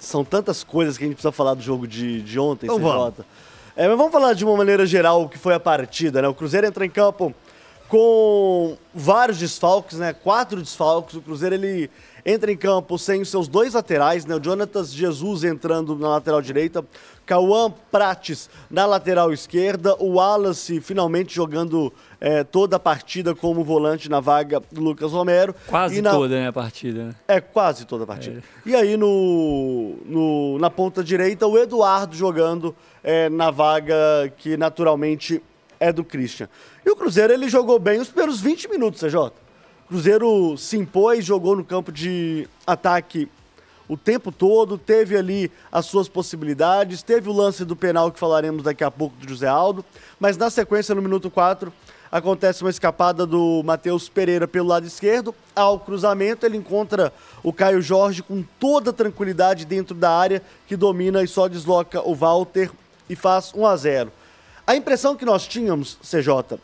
são tantas coisas que a gente precisa falar do jogo de ontem, Então CJ. Mas vamos falar de uma maneira geral o que foi a partida, né? O Cruzeiro entra em campo com vários desfalques, né? 4 desfalques. O Cruzeiro, ele entra em campo sem os seus 2 laterais, né? O Jonatas Jesus entrando na lateral direita, Cauã Prates na lateral esquerda, o Wallace finalmente jogando toda a partida como volante na vaga do Lucas Romero. Quase toda, né, a partida. Quase toda a partida. E aí na ponta direita, o Eduardo jogando na vaga que naturalmente é do Christian. E o Cruzeiro, ele jogou bem os primeiros 20 minutos, CJ. O Cruzeiro se impôs, jogou no campo de ataque o tempo todo, teve ali as suas possibilidades, teve o lance do penal que falaremos daqui a pouco do José Aldo, mas na sequência, no minuto 4, acontece uma escapada do Matheus Pereira pelo lado esquerdo, ao cruzamento ele encontra o Caio Jorge com toda tranquilidade dentro da área, que domina e só desloca o Walter e faz 1-0. A impressão que nós tínhamos, CJ,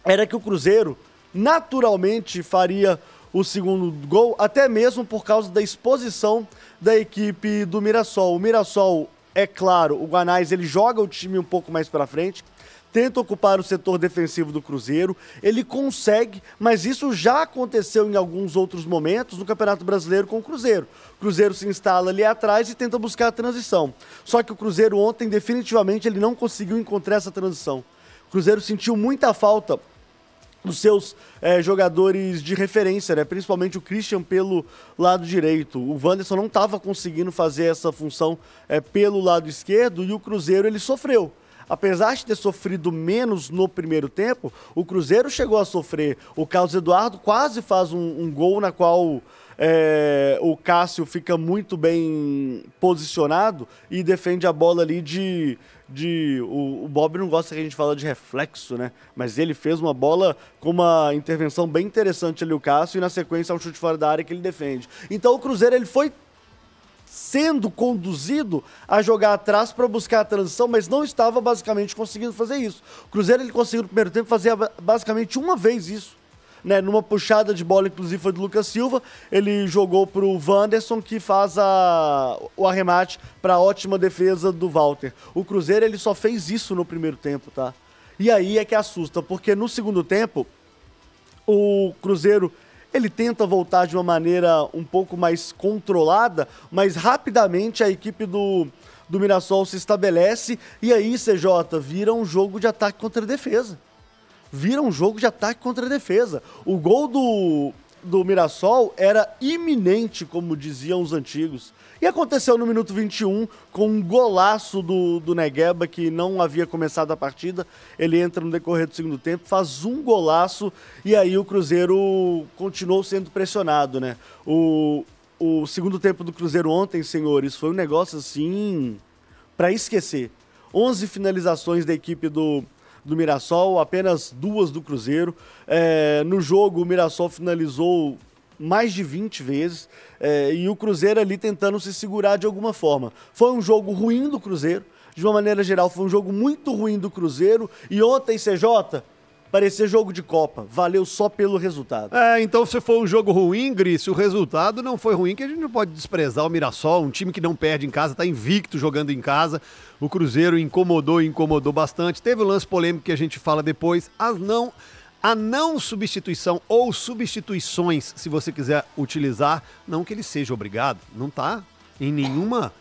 era que o Cruzeiro naturalmente faria o segundo gol, até mesmo por causa da exposição da equipe do Mirassol. O Mirassol, é claro, o Guanais, ele joga o time um pouco mais para frente, tenta ocupar o setor defensivo do Cruzeiro, ele consegue, mas isso já aconteceu em alguns outros momentos no Campeonato Brasileiro com o Cruzeiro. O Cruzeiro se instala ali atrás e tenta buscar a transição. Só que o Cruzeiro ontem, definitivamente, ele não conseguiu encontrar essa transição. O Cruzeiro sentiu muita falta dos seus jogadores de referência, né? Principalmente o Christian pelo lado direito. O Wanderson não estava conseguindo fazer essa função pelo lado esquerdo e o Cruzeiro, ele sofreu. Apesar de ter sofrido menos no primeiro tempo, o Cruzeiro chegou a sofrer. O Carlos Eduardo quase faz um gol na qual o Cássio fica muito bem posicionado e defende a bola ali o Bob não gosta que a gente fala de reflexo, né? Mas ele fez uma bola com uma intervenção bem interessante ali, o Cássio, e na sequência um chute fora da área que ele defende. Então o Cruzeiro, ele foi sendo conduzido a jogar atrás para buscar a transição, mas não estava basicamente conseguindo fazer isso. O Cruzeiro, ele conseguiu no primeiro tempo fazer basicamente uma vez isso, né? Numa puxada de bola, inclusive foi do Lucas Silva, ele jogou para o Wanderson, que faz o arremate para a ótima defesa do Walter. O Cruzeiro, ele só fez isso no primeiro tempo, tá? E aí é que assusta, porque no segundo tempo, o Cruzeiro, ele tenta voltar de uma maneira um pouco mais controlada, mas rapidamente a equipe do Mirassol se estabelece e aí, CJ, vira um jogo de ataque contra a defesa. Vira um jogo de ataque contra a defesa. O gol do Mirassol era iminente, como diziam os antigos. E aconteceu no minuto 21, com um golaço do Negueba, que não havia começado a partida. Ele entra no decorrer do segundo tempo, faz um golaço, e aí o Cruzeiro continuou sendo pressionado, né? O segundo tempo do Cruzeiro ontem, senhores, foi um negócio assim, para esquecer. 11 finalizações da equipe do Mirassol, apenas 2 do Cruzeiro. No jogo, o Mirassol finalizou mais de 20 vezes, e o Cruzeiro ali tentando se segurar de alguma forma. Foi um jogo ruim do Cruzeiro, de uma maneira geral, foi um jogo muito ruim do Cruzeiro, e ontem, CJ, parecia jogo de Copa, valeu só pelo resultado. Então se foi um jogo ruim, Gris, se o resultado não foi ruim, que a gente não pode desprezar o Mirassol, um time que não perde em casa, tá invicto jogando em casa. O Cruzeiro incomodou bastante. Teve o lance polêmico que a gente fala depois. A não substituição ou substituições, se você quiser utilizar, não que ele seja obrigado, não tá em nenhuma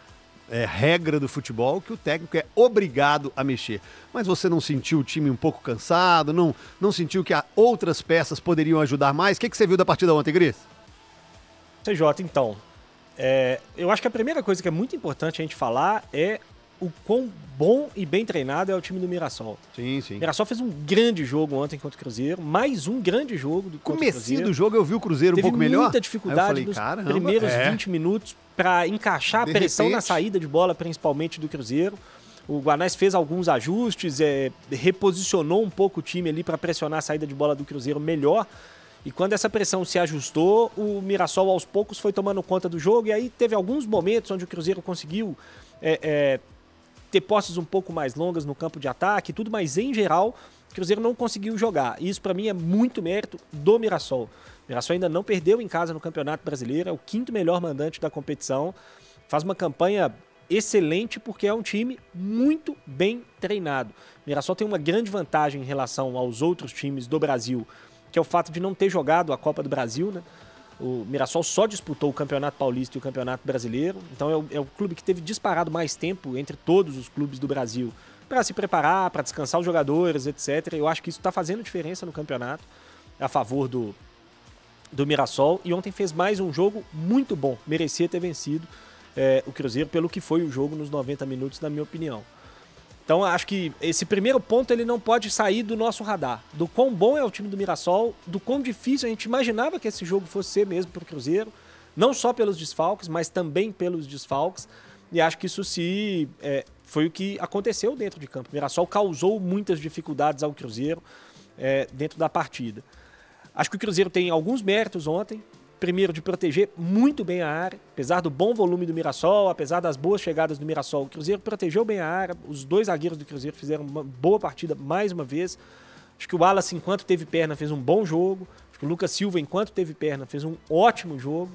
regra do futebol que o técnico é obrigado a mexer. Mas você não sentiu o time um pouco cansado? Não sentiu que outras peças poderiam ajudar mais? O que você viu da partida ontem, Gris? CJ, então, eu acho que a primeira coisa que é muito importante a gente falar é o quão bom e bem treinado é o time do Mirassol. Sim, sim. O Mirassol fez um grande jogo ontem contra o Cruzeiro, mais um grande jogo contra o Cruzeiro. Comecinho do jogo eu vi o Cruzeiro um pouco melhor. Teve muita dificuldade nos primeiros 20 minutos para encaixar a pressão na saída de bola, principalmente do Cruzeiro. O Guanais fez alguns ajustes, reposicionou um pouco o time ali para pressionar a saída de bola do Cruzeiro melhor. E quando essa pressão se ajustou, o Mirassol aos poucos foi tomando conta do jogo. E aí teve alguns momentos onde o Cruzeiro conseguiu ter posses um pouco mais longas no campo de ataque e tudo, mas em geral o Cruzeiro não conseguiu jogar. E isso para mim é muito mérito do Mirassol. O Mirassol ainda não perdeu em casa no Campeonato Brasileiro, é o 5º melhor mandante da competição. faz uma campanha excelente porque é um time muito bem treinado. O Mirassol tem uma grande vantagem em relação aos outros times do Brasil, que é o fato de não ter jogado a Copa do Brasil, né? O Mirassol só disputou o Campeonato Paulista e o Campeonato Brasileiro, então é o clube que teve disparado mais tempo entre todos os clubes do Brasil para se preparar, para descansar os jogadores, etc. Eu acho que isso está fazendo diferença no campeonato a favor do Mirassol, e ontem fez mais um jogo muito bom, merecia ter vencido o Cruzeiro pelo que foi o jogo nos 90 minutos, na minha opinião. Então acho que esse primeiro ponto ele não pode sair do nosso radar, do quão bom é o time do Mirassol, do quão difícil a gente imaginava que esse jogo fosse ser mesmo para o Cruzeiro, não só pelos desfalques, mas também pelos desfalques, e acho que isso foi o que aconteceu dentro de campo. O Mirassol causou muitas dificuldades ao Cruzeiro dentro da partida. Acho que o Cruzeiro tem alguns méritos ontem. Primeiro, de proteger muito bem a área. Apesar do bom volume do Mirassol, apesar das boas chegadas do Mirassol, o Cruzeiro protegeu bem a área. Os dois zagueiros do Cruzeiro fizeram uma boa partida mais uma vez. Acho que o Wallace, enquanto teve perna, fez um bom jogo. Acho que o Lucas Silva, enquanto teve perna, fez um ótimo jogo.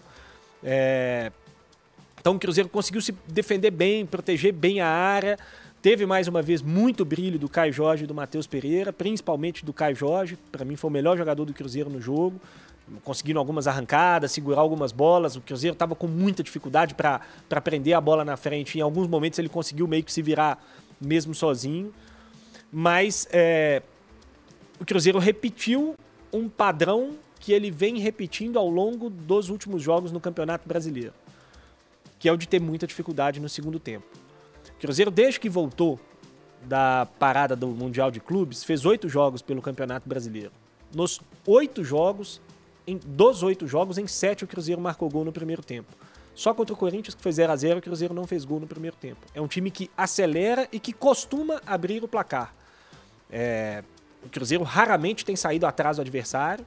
Então o Cruzeiro conseguiu se defender bem, proteger bem a área. Teve mais uma vez muito brilho do Caio Jorge e do Matheus Pereira, principalmente do Caio Jorge. Para mim foi o melhor jogador do Cruzeiro no jogo, conseguindo algumas arrancadas, segurar algumas bolas. O Cruzeiro estava com muita dificuldade para prender a bola na frente. Em alguns momentos ele conseguiu meio que se virar mesmo sozinho. Mas o Cruzeiro repetiu um padrão que ele vem repetindo ao longo dos últimos jogos no Campeonato Brasileiro, que é o de ter muita dificuldade no segundo tempo. O Cruzeiro, desde que voltou da parada do Mundial de Clubes, fez 8 jogos pelo Campeonato Brasileiro. Dos 8 jogos, em 7 o Cruzeiro marcou gol no primeiro tempo. Só contra o Corinthians, que foi 0-0, o Cruzeiro não fez gol no primeiro tempo. É um time que acelera e que costuma abrir o placar. O Cruzeiro raramente tem saído atrás do adversário.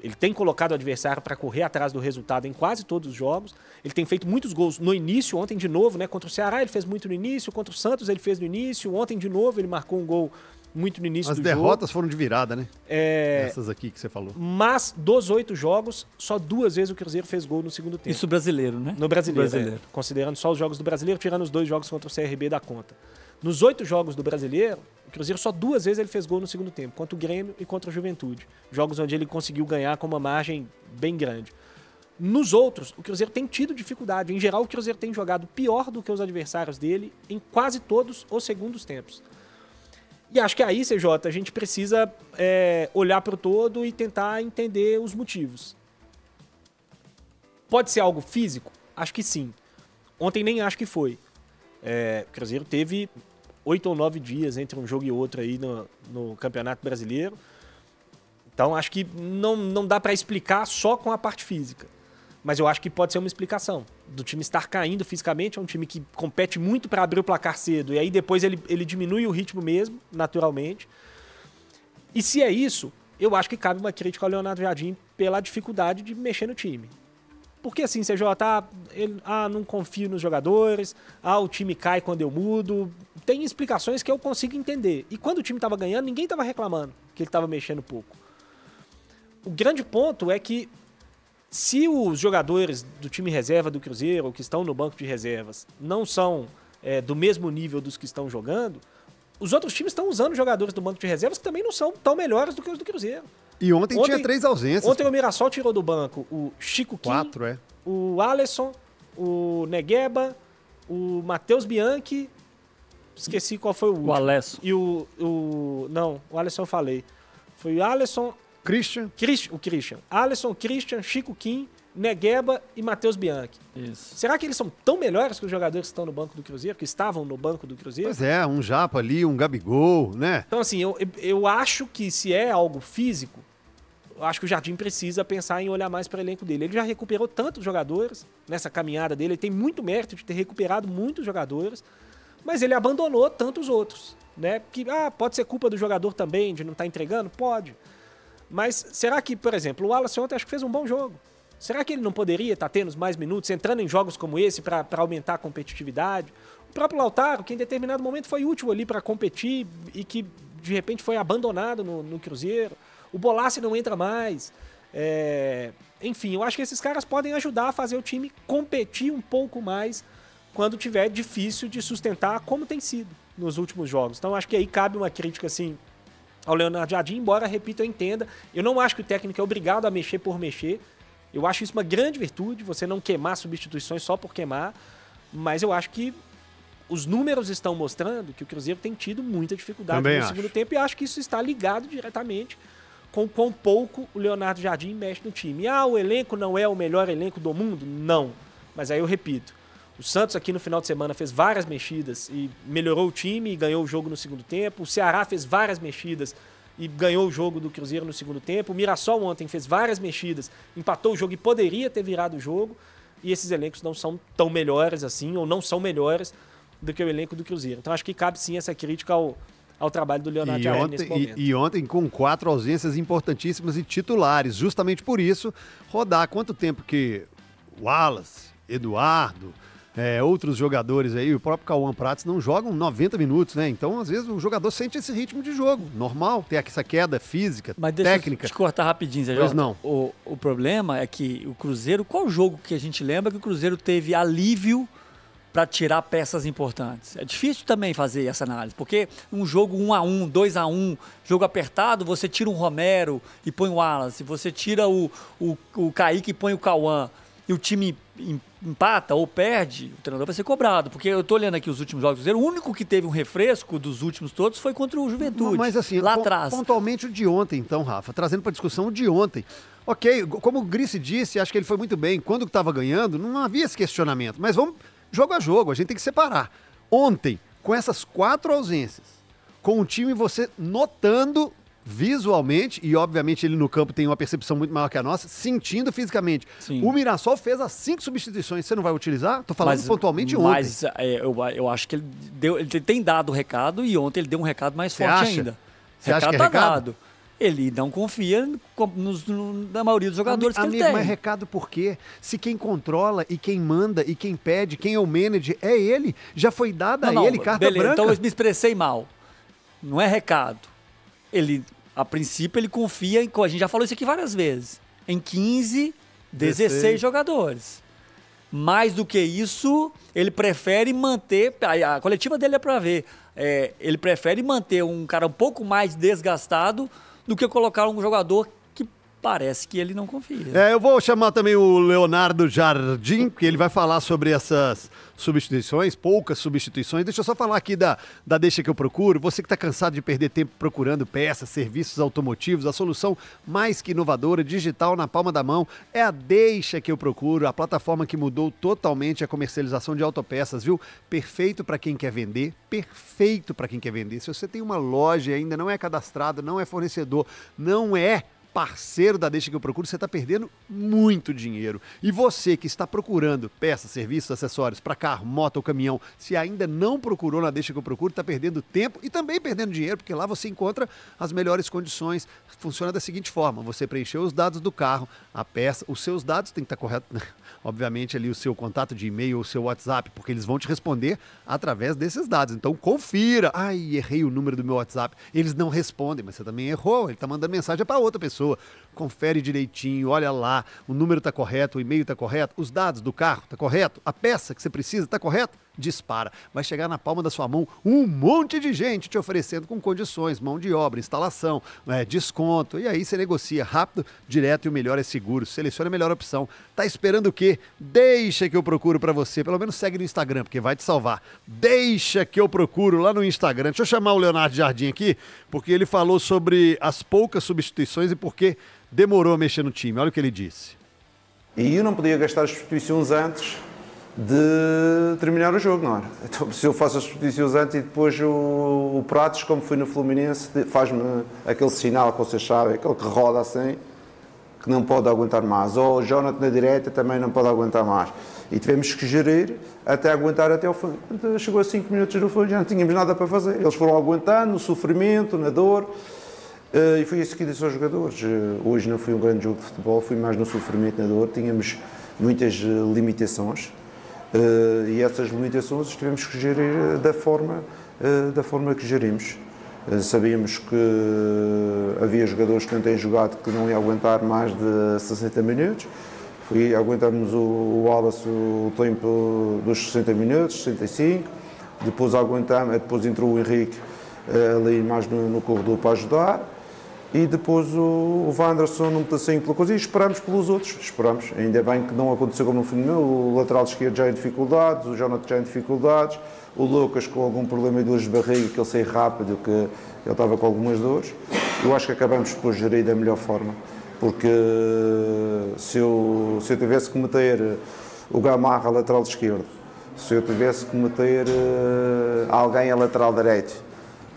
Ele tem colocado o adversário para correr atrás do resultado em quase todos os jogos. Ele tem feito muitos gols no início, ontem de novo, né? Contra o Ceará ele fez muito no início, contra o Santos ele fez no início, ontem de novo ele marcou um gol muito no início do jogo. As derrotas foram de virada, né? Essas aqui que você falou. Mas dos 8 jogos, só 2 vezes o Cruzeiro fez gol no segundo tempo. Isso brasileiro, né? No brasileiro. Considerando só os jogos do Brasileiro, tirando os 2 jogos contra o CRB da conta. Nos 8 jogos do Brasileiro, o Cruzeiro só 2 vezes ele fez gol no segundo tempo, contra o Grêmio e contra o Juventude. Jogos onde ele conseguiu ganhar com uma margem bem grande. Nos outros, o Cruzeiro tem tido dificuldade. Em geral, o Cruzeiro tem jogado pior do que os adversários dele em quase todos os segundos tempos. E acho que aí, CJ, a gente precisa olhar para o todo e tentar entender os motivos. Pode ser algo físico? Acho que sim. Ontem nem acho que foi. O Cruzeiro teve 8 ou 9 dias entre um jogo e outro aí no Campeonato Brasileiro. Então acho que não dá para explicar só com a parte física. Mas eu acho que pode ser uma explicação do time estar caindo fisicamente. É um time que compete muito para abrir o placar cedo e aí depois ele diminui o ritmo mesmo, naturalmente. E se é isso, eu acho que cabe uma crítica ao Leonardo Jardim pela dificuldade de mexer no time. Porque assim, CJ, não confio nos jogadores, o time cai quando eu mudo. Tem explicações que eu consigo entender. E quando o time estava ganhando, ninguém estava reclamando que ele estava mexendo pouco. O grande ponto é que se os jogadores do time reserva do Cruzeiro, ou que estão no banco de reservas, não são do mesmo nível dos que estão jogando, os outros times estão usando jogadores do banco de reservas que também não são tão melhores do que os do Cruzeiro. E ontem tinha 3 ausências. Ontem o Mirassol tirou do banco o Chico Kim, 4, o Alisson, o Negueba, o Matheus Bianchi, esqueci qual foi o último. O Alisson. E não, o Alisson eu falei. Foi o Alisson... O Christian. Alisson, Christian, Chico Kim, Negueba e Matheus Bianchi. Isso. Será que eles são tão melhores que os jogadores que estão no banco do Cruzeiro, que estavam no banco do Cruzeiro? Pois é, um Japa ali, um Gabigol, né? Então assim, eu acho que se é algo físico, eu acho que o Jardim precisa pensar em olhar mais para o elenco dele. Ele já recuperou tantos jogadores nessa caminhada dele, ele tem muito mérito de ter recuperado muitos jogadores, mas ele abandonou tantos outros, né? Que pode ser culpa do jogador também, de não estar entregando? Pode. Mas será que, por exemplo, o Wallace ontem acho que fez um bom jogo? Será que ele não poderia estar tendo mais minutos, entrando em jogos como esse para aumentar a competitividade? O próprio Lautaro, que em determinado momento foi útil ali para competir e que de repente foi abandonado no Cruzeiro. O Bolassi não entra mais. Enfim, eu acho que esses caras podem ajudar a fazer o time competir um pouco mais quando tiver difícil de sustentar, como tem sido nos últimos jogos. Então, acho que aí cabe uma crítica, assim, ao Leonardo Jardim, embora, repito, eu entenda. Eu não acho que o técnico é obrigado a mexer por mexer. Eu acho isso uma grande virtude, você não queimar substituições só por queimar, mas eu acho que os números estão mostrando que o Cruzeiro tem tido muita dificuldade no segundo tempo, e acho que isso está ligado diretamente com quão pouco o Leonardo Jardim mexe no time. O elenco não é o melhor elenco do mundo? Não. Mas aí eu repito, o Santos aqui no final de semana fez várias mexidas e melhorou o time e ganhou o jogo no segundo tempo. O Ceará fez várias mexidas e ganhou o jogo do Cruzeiro no segundo tempo. O Mirassol ontem fez várias mexidas, empatou o jogo e poderia ter virado o jogo. E esses elencos não são tão melhores assim, ou não são melhores do que o elenco do Cruzeiro. Então acho que cabe sim essa crítica ao trabalho do Leonardo Jardim nesse momento. E ontem com 4 ausências importantíssimas e titulares. Justamente por isso, rodar quanto tempo que Wallace, Eduardo, outros jogadores aí, o próprio Cauã Prates não jogam 90 minutos, né? Então, às vezes, o jogador sente esse ritmo de jogo. Normal, tem essa queda física, mas técnica. Deixa eu te cortar rapidinho, Zé Pois não. O problema é que o Cruzeiro, qual jogo que a gente lembra que o Cruzeiro teve alívio para tirar peças importantes? É difícil também fazer essa análise, porque um jogo 1-1, 2-1, jogo apertado, você tira um Romero e põe o Wallace, você tira o Kaique e põe o Cauã, e o time empata ou perde, o treinador vai ser cobrado, porque eu tô olhando aqui os últimos jogos do Cruzeiro, o único que teve um refresco dos últimos todos foi contra o Juventude, mas assim, lá atrás. Pontualmente o de ontem, então, Rafa, trazendo para discussão o de ontem. Ok, como o Grice disse, acho que ele foi muito bem, quando estava ganhando, não havia esse questionamento, mas vamos jogo a jogo, a gente tem que separar. Ontem, com essas 4 ausências, com o time você notando visualmente, e obviamente ele no campo tem uma percepção muito maior que a nossa, sentindo fisicamente. Sim. O Mirassol fez as 5 substituições, você não vai utilizar? Tô falando pontualmente ontem. Mas eu acho que ele tem dado o recado, e ontem ele deu um recado mais forte ainda. Você acha que é recado? Ele não confia na maioria dos jogadores que ele tem. Mas recado por quê? Se quem controla e quem manda e quem pede, quem é o manager, é ele. Já foi dada a ele carta branca. Então eu me expressei mal. Não é recado. Ele, a princípio, ele confia em... A gente já falou isso aqui várias vezes. Em 15, 16 jogadores. Mais do que isso, ele prefere manter... A coletiva dele é para ver. Ele prefere manter um cara um pouco mais desgastado do que colocar um jogador que parece que ele não confia. Eu vou chamar também o Leonardo Jardim, que ele vai falar sobre essas substituições, poucas substituições. Deixa eu só falar aqui da Deixa Que Eu Procuro. Você que está cansado de perder tempo procurando peças, serviços automotivos, a solução mais que inovadora, digital na palma da mão, é a Deixa Que Eu Procuro, a plataforma que mudou totalmente a comercialização de autopeças, viu? Perfeito para quem quer vender, perfeito para quem quer vender. Se você tem uma loja e ainda não é cadastrado, não é fornecedor, não é parceiro da Deixa Que Eu Procuro, você está perdendo muito dinheiro. E você que está procurando peças, serviços, acessórios para carro, moto ou caminhão, se ainda não procurou na Deixa Que Eu Procuro, está perdendo tempo e também perdendo dinheiro, porque lá você encontra as melhores condições. Funciona da seguinte forma: você preencheu os dados do carro, a peça, os seus dados têm que estar corretos, né? Obviamente ali o seu contato de e-mail ou o seu WhatsApp, porque eles vão te responder através desses dados. Então confira. Ai, errei o número do meu WhatsApp. Eles não respondem, mas você também errou. Ele está mandando mensagem para outra pessoa. Confere direitinho, olha lá, o número está correto, o e-mail está correto, os dados do carro está correto, a peça que você precisa está correta? Dispara. Vai chegar na palma da sua mão um monte de gente te oferecendo com condições, mão de obra, instalação, desconto. E aí você negocia rápido, direto, e o melhor é seguro. Selecione a melhor opção. Tá esperando o quê? Deixa Que Eu Procuro para você. Pelo menos segue no Instagram, porque vai te salvar. Deixa Que Eu Procuro lá no Instagram. Deixa eu chamar o Leonardo Jardim aqui, porque ele falou sobre as poucas substituições e por que demorou a mexer no time. Olha o que ele disse. E eu não podia gastar as substituições antes de terminar o jogo, não era? Então, se eu faço as substituições antes e depois o Pratos, como foi no Fluminense, faz-me aquele sinal que vocês sabem, aquele que roda assim, que não pode aguentar mais. Ou o Jonathan na direita também não pode aguentar mais. E tivemos que gerir até aguentar até ao fim. Chegou a 5 minutos do fim, já não tínhamos nada para fazer. Eles foram aguentando no sofrimento, na dor. E foi isso que disse aos jogadores. Hoje não foi um grande jogo de futebol, foi mais no sofrimento, na dor. Tínhamos muitas limitações. E essas limitações tivemos que gerir da forma que gerimos. Sabíamos que havia jogadores que não têm jogado que não iam aguentar mais de 60 minutos. Aguentamos o Wallace o tempo dos 60 minutos, 65, depois entrou o Henrique ali mais no corredor para ajudar, e depois o Wanderson num pedacinho pela coisa, e esperamos pelos outros, ainda bem que não aconteceu como no fim, o lateral esquerdo já em dificuldades, o Jonathan já em dificuldades, o Lucas com algum problema de dores de barriga, que ele saiu rápido, que ele estava com algumas dores. Eu acho que acabamos por gerir da melhor forma, porque se eu tivesse que meter o Gamarra a lateral esquerdo, se eu tivesse que meter alguém a lateral direito,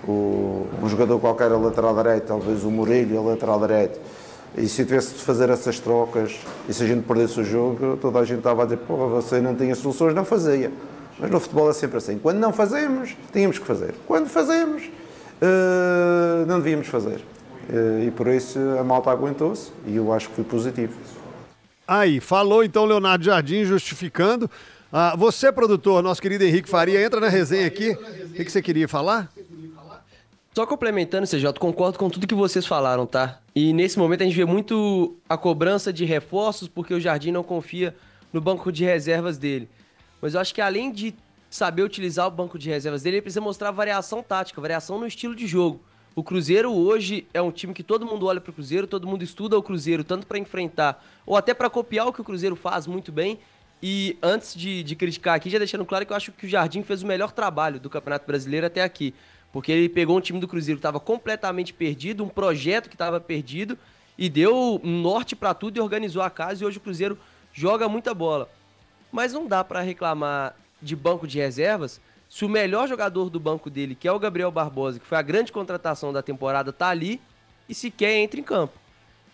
um jogador qualquer a lateral direito, talvez o Murilho a lateral direito, e se eu tivesse de fazer essas trocas, e se a gente perdesse o jogo, toda a gente estava a dizer, pô, você não tinha soluções, não fazia. Mas no futebol é sempre assim, quando não fazemos, tínhamos que fazer. Quando fazemos, não devíamos fazer. E por isso a malta aguentou-se, e eu acho que foi positivo. Aí, falou então Leonardo Jardim, justificando. Você, produtor, nosso querido Henrique Faria, entra na resenha aqui. O que você queria falar? Só complementando, CJ, concordo com tudo que vocês falaram, tá? E nesse momento a gente vê muito a cobrança de reforços, porque o Jardim não confia no banco de reservas dele. Mas eu acho que além de saber utilizar o banco de reservas dele, ele precisa mostrar variação tática, variação no estilo de jogo. O Cruzeiro hoje é um time que todo mundo olha para o Cruzeiro, todo mundo estuda o Cruzeiro, tanto para enfrentar ou até para copiar o que o Cruzeiro faz muito bem. E antes de criticar aqui, já deixando claro que eu acho que o Jardim fez o melhor trabalho do Campeonato Brasileiro até aqui. Porque ele pegou um time do Cruzeiro que estava completamente perdido, um projeto que estava perdido, e deu um norte para tudo e organizou a casa, e hoje o Cruzeiro joga muita bola. Mas não dá para reclamar de banco de reservas se o melhor jogador do banco dele, que é o Gabriel Barbosa, que foi a grande contratação da temporada, tá ali e sequer entra em campo.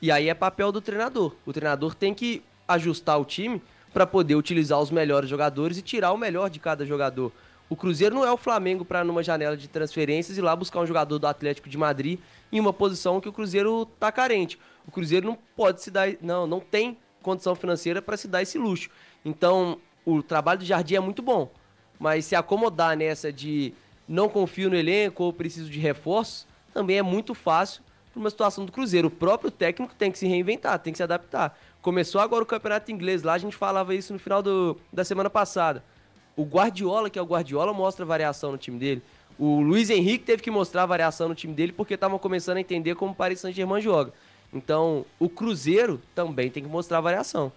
E aí é papel do treinador. O treinador tem que ajustar o time para poder utilizar os melhores jogadores e tirar o melhor de cada jogador. O Cruzeiro não é o Flamengo para numa janela de transferências ir lá buscar um jogador do Atlético de Madrid em uma posição que o Cruzeiro tá carente. O Cruzeiro não pode se dar, não tem condição financeira para se dar esse luxo. Então, o trabalho do Jardim é muito bom, mas se acomodar nessa de não confio no elenco ou preciso de reforços, também é muito fácil para uma situação do Cruzeiro. O próprio técnico tem que se reinventar, tem que se adaptar. Começou agora o campeonato inglês, lá a gente falava isso no final da semana passada. O Guardiola, que é o Guardiola, mostra variação no time dele. O Luiz Henrique teve que mostrar variação no time dele porque estavam começando a entender como o Paris Saint-Germain joga. Então, o Cruzeiro também tem que mostrar variação.